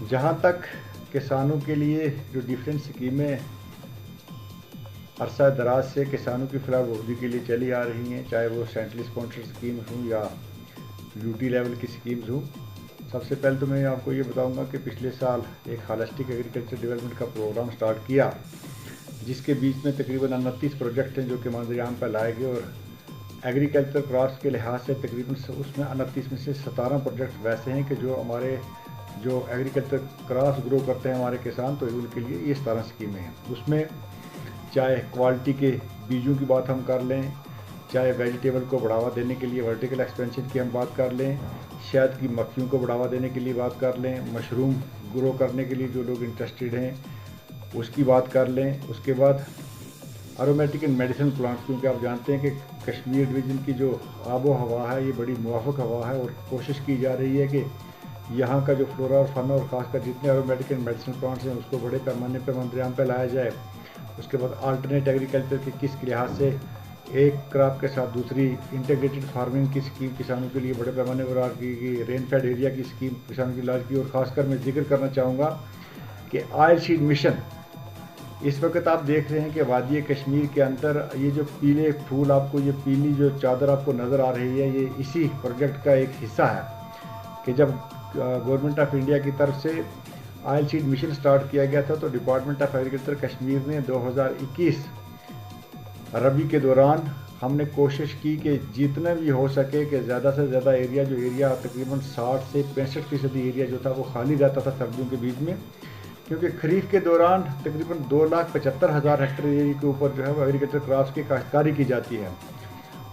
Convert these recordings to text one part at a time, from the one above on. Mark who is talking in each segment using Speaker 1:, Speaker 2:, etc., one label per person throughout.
Speaker 1: जहाँ तक किसानों के लिए जो डिफरेंट स्कीमें अरसा दराज से किसानों की फलाहबर्दी के लिए चली आ रही हैं, चाहे वो सेंट्रल स्पॉन्सर्ड स्कीम हों या यूटी लेवल की स्कीम्स हों। सबसे पहले तो मैं आपको ये बताऊंगा कि पिछले साल एक होलिस्टिक एग्रीकल्चर डेवलपमेंट का प्रोग्राम स्टार्ट किया, जिसके बीच में तकरीबन 29 प्रोजेक्ट हैं जो कि मंजूरी पर लाए गए, और एग्रीकल्चर क्रॉप्स के लिहाज से तकरीबन उसमें 29 में से 17 प्रोजेक्ट वैसे हैं कि जो हमारे जो एग्रीकल्चर क्रॉप्स ग्रो करते हैं हमारे किसान, तो उनके लिए ये 17 स्कीमें हैं। उसमें चाहे क्वालिटी के बीजों की बात हम कर लें, चाहे वेजिटेबल को बढ़ावा देने के लिए वर्टिकल एक्सपेंशन की हम बात कर लें, शहद की मक्खियों को बढ़ावा देने के लिए बात कर लें, मशरूम ग्रो करने के लिए जो लोग इंटरेस्टेड हैं उसकी बात कर लें। उसके बाद एरोमेटिक एंड मेडिसिन प्लांट्स, क्योंकि आप जानते हैं कि कश्मीर डिवीज़न की जो आबो हवा है ये बड़ी मुआफ़िक हवा है, और कोशिश की जा रही है कि यहाँ का जो फ्लोरा और फना और ख़ासकर जितने एरोमेटिक एंड मेडिसिन प्लांट्स हैं उसको बड़े पैमाने पर मंजूरी पर लाया जाए। उसके बाद अल्टरनेट एग्रीकल्चर की किस लिहाज से एक क्रॉप के साथ दूसरी इंटीग्रेटेड फार्मिंग की स्कीम किसानों के लिए बड़े पैमाने पर लॉन्च की गई, रेनफेड एरिया की स्कीम किसानों की लॉन्च की। और ख़ासकर मैं जिक्र करना चाहूँगा कि ऑयल सीड मिशन, इस वक्त आप देख रहे हैं कि वादी कश्मीर के अंदर ये जो पीले फूल, आपको ये पीली जो चादर आपको नज़र आ रही है, ये इसी प्रोजेक्ट का एक हिस्सा है कि जब गवर्नमेंट ऑफ इंडिया की तरफ से ऑयल सीड मिशन स्टार्ट किया गया था तो डिपार्टमेंट ऑफ एग्रीकल्चर कश्मीर ने 2021 रबी के दौरान हमने कोशिश की कि जितना भी हो सके कि ज़्यादा से ज़्यादा एरिया, जो एरिया तकरीबन 60 से 65% एरिया जो था वो खाली रहता था सर्दियों के बीच में, क्योंकि खरीफ के दौरान तकरीबन 2,75,000 हेक्टेयर एरिया के ऊपर जो है वो एग्रीकल्चर क्रॉप्स की काश्तकारी की जाती है,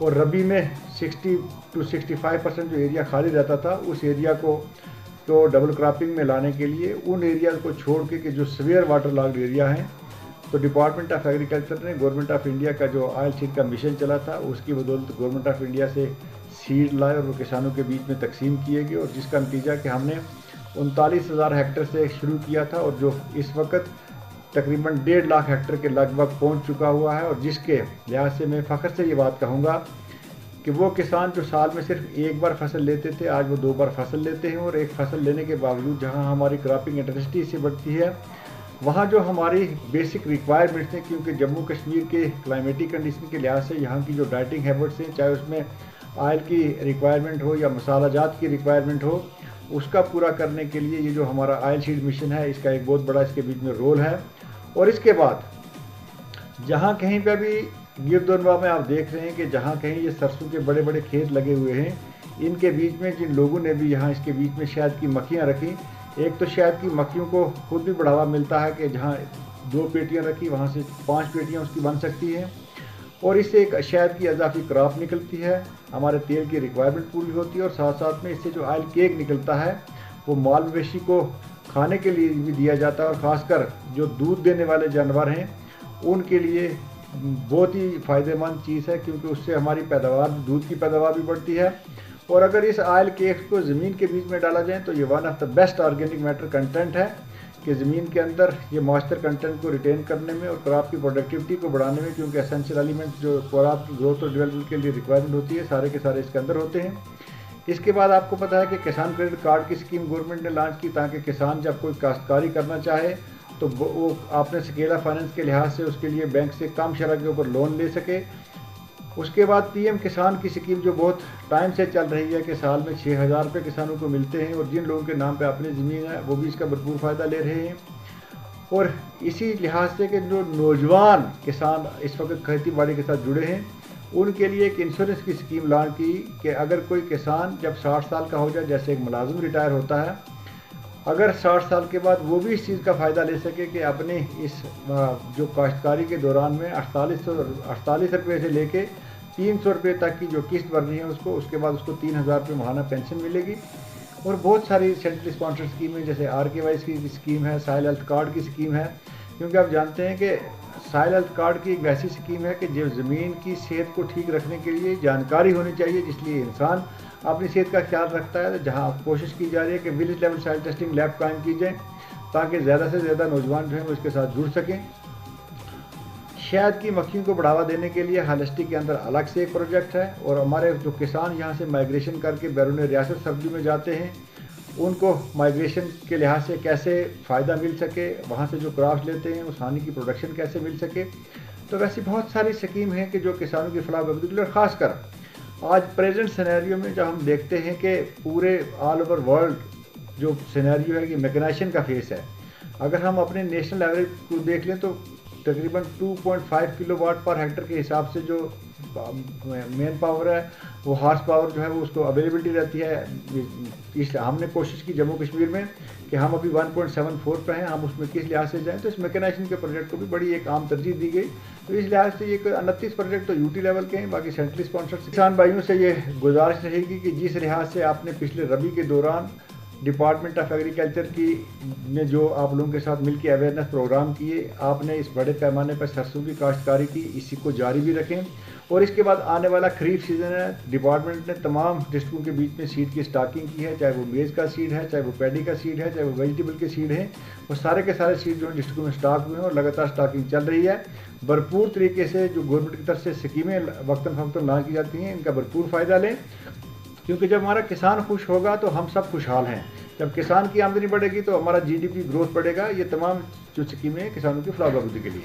Speaker 1: और रबी में 60 to 65% जो एरिया खाली रहता था उस एरिया को तो डबल क्रॉपिंग में लाने के लिए उन एरियाज़ को छोड़ के कि जो सीवियर वाटर लॉग्ड एरिया हैं, तो डिपार्टमेंट ऑफ एग्रीकल्चर ने गवर्नमेंट ऑफ इंडिया का जो ऑयल सीड का मिशन चला था उसकी बदौलत गवर्नमेंट ऑफ इंडिया से सीड लाए और वो किसानों के बीच में तकसीम किए गए, और जिसका नतीजा कि हमने 39,000 हेक्टेयर से शुरू किया था और जो इस वक्त तकरीबन 1.5 लाख हेक्टेयर के लगभग पहुंच चुका हुआ है। और जिसके लिहाज से मैं फ़ख्र से ये बात कहूँगा कि वो किसान जो साल में सिर्फ एक बार फसल लेते थे आज वो 2 बार फसल लेते हैं, और एक फसल लेने के बावजूद जहाँ हमारी क्रॉपिंग इंटेंसिटी से बढ़ती है, वहाँ जो हमारी बेसिक रिक्वायरमेंट्स हैं, क्योंकि जम्मू कश्मीर के क्लाइमेटिक कंडीशन के लिहाज से यहाँ की जो डाइटिंग हैबिट्स हैं, चाहे उसमें ऑयल की रिक्वायरमेंट हो या मसाला जात की रिक्वायरमेंट हो, उसका पूरा करने के लिए ये जो हमारा ऑयल सीड मिशन है इसका एक बहुत बड़ा इसके बीच में रोल है। और इसके बाद जहाँ कहीं पर भी गिरदोनवा में आप देख रहे हैं कि जहाँ कहीं ये सरसों के बड़े बड़े खेत लगे हुए हैं, इनके बीच में जिन लोगों ने भी यहाँ इसके बीच में शहद की मक्खियाँ रखी, एक तो शहद की मक्खियों को खुद भी बढ़ावा मिलता है कि जहाँ 2 पेटियाँ रखी वहाँ से 5 पेटियाँ उसकी बन सकती हैं, और इससे एक शहद की इजाफी क्रॉप निकलती है, हमारे तेल की रिक्वायरमेंट पूरी होती है, और साथ साथ में इससे जो ऑयल केक निकलता है वो माल मवेशी को खाने के लिए भी दिया जाता है, और ख़ासकर जो दूध देने वाले जानवर हैं उनके लिए बहुत ही फ़ायदेमंद चीज़ है, क्योंकि उससे हमारी पैदावार, दूध की पैदावार भी बढ़ती है। और अगर इस ऑयल केक्स को ज़मीन के बीच में डाला जाए तो ये one of the best organic matter content है कि ज़मीन के अंदर ये मॉइस्चर कंटेंट को रिटेन करने में और क्रॉप की प्रोडक्टिविटी को बढ़ाने में, क्योंकि एसेंशियल एलिमेंट्स जो क्रॉप की ग्रोथ और डेवलपमेंट के लिए रिक्वायरमेंट होती है सारे के सारे इसके अंदर होते हैं। इसके बाद आपको पता है कि किसान क्रेडिट कार्ड की स्कीम गवर्नमेंट ने लॉन्च की, ताकि किसान जब कोई काश्तकारी करना चाहे तो वो आपने स्केला फाइनेंस के लिहाज से उसके लिए बैंक से कम शरह के ऊपर लोन ले सके। उसके बाद पीएम किसान की स्कीम जो बहुत टाइम से चल रही है कि साल में 6,000 रुपये किसानों को मिलते हैं, और जिन लोगों के नाम पे अपनी ज़मीन है वो भी इसका भरपूर फ़ायदा ले रहे हैं। और इसी लिहाज से कि जो नौजवान किसान इस वक्त खेती बाड़ी के साथ जुड़े हैं उनके लिए एक इंश्योरेंस की स्कीम लॉन्च की कि अगर कोई किसान जब 60 साल का हो जाए, जैसे एक मुलाजिम रिटायर होता है, अगर 60 साल के बाद वो भी इस चीज़ का फ़ायदा ले सके कि अपने इस जो काश्तकारी के दौरान में 48 रुपये से लेके 300 रुपये तक की जो किस्त भरनी है उसको, उसके बाद उसको 3,000 रुपये माहाना पेंशन मिलेगी। और बहुत सारी सेंट्रल स्पॉन्सर्ड स्कीमें जैसे RKY की स्कीम है, साइल हेल्थ कार्ड की स्कीम है, क्योंकि आप जानते हैं कि साइल हेल्थ कार्ड की एक वैसी स्कीम है कि जो ज़मीन की सेहत को ठीक रखने के लिए जानकारी होनी चाहिए, जिसलिए इंसान अपनी सेहत का ख्याल रखता है। जहां कोशिश की जा रही है कि विलेज लेवल साइल टेस्टिंग लैब कायम की जाए ताकि ज़्यादा से ज़्यादा नौजवान जो हैं वो इसके साथ जुड़ सकें। शहद की मक्खियों को बढ़ावा देने के लिए होलिस्टिक के अंदर अलग से एक प्रोजेक्ट है, और हमारे जो किसान यहाँ से माइग्रेशन करके बैरून रियासत सब्जी में जाते हैं उनको माइग्रेशन के लिहाज से कैसे फ़ायदा मिल सके, वहाँ से जो क्रॉप्स लेते हैं उस हानि की प्रोडक्शन कैसे मिल सके। तो वैसी बहुत सारी स्कीम हैं कि जो किसानों की फलाह बहबूदी के लिए, खासकर आज प्रेजेंट सिनेरियो में जब हम देखते हैं कि पूरे ऑल ओवर वर्ल्ड जो सिनेरियो है कि मैकेनाइजेशन का फेस है। अगर हम अपने नेशनल एवरेज को देख लें तो तकरीबन 2.5 किलोवाट पर हेक्टर के हिसाब से जो मेन पावर है, वो हार्स पावर जो है वो उसको अवेलेबिलिटी रहती है। इस हमने कोशिश की जम्मू कश्मीर में कि हम अभी 1.74 पे हैं, हम उसमें किस लिहाज से जाएं। तो इस मैकेनाइजेशन के प्रोजेक्ट को भी बड़ी एक आम तरजीह दी गई। तो इस लिहाज से ये 29 प्रोजेक्ट तो यूटी लेवल के हैं, बाकी सेंट्रली स्पॉन्सर्ड। किसान भाइयों से ये गुजारिश रहेगी कि जिस लिहाज से आपने पिछले रबी के दौरान डिपार्टमेंट ऑफ एग्रीकल्चर की ने जो आप लोगों के साथ मिलकर अवेयरनेस प्रोग्राम किए, आपने इस बड़े पैमाने पर सरसों की काश्तकारी की, इसी को जारी भी रखें। और इसके बाद आने वाला खरीफ सीज़न है, डिपार्टमेंट ने तमाम डिस्ट्रिक्टों के बीच में सीड की स्टॉकिंग की है, चाहे वो मेज़ का सीड है, चाहे वो पैडी का सीड है, चाहे वो वेजिटेबल के सीड हैं। वो सारे के सारे सीड जो है डिस्ट्रिक्टों में स्टॉक हुए हैं और लगातार स्टॉकिंग चल रही है। भरपूर तरीके से जो गवर्नमेंट की तरफ से स्कीमें वक्तन फवक्तन लॉन्च की जाती हैं, इनका भरपूर फ़ायदा लें, क्योंकि जब हमारा किसान खुश होगा तो हम सब खुशहाल हैं। जब किसान की आमदनी बढ़ेगी तो हमारा जीडीपी ग्रोथ बढ़ेगा। ये तमाम जो स्कीमें किसानों की फलाह बहबूदी के लिए।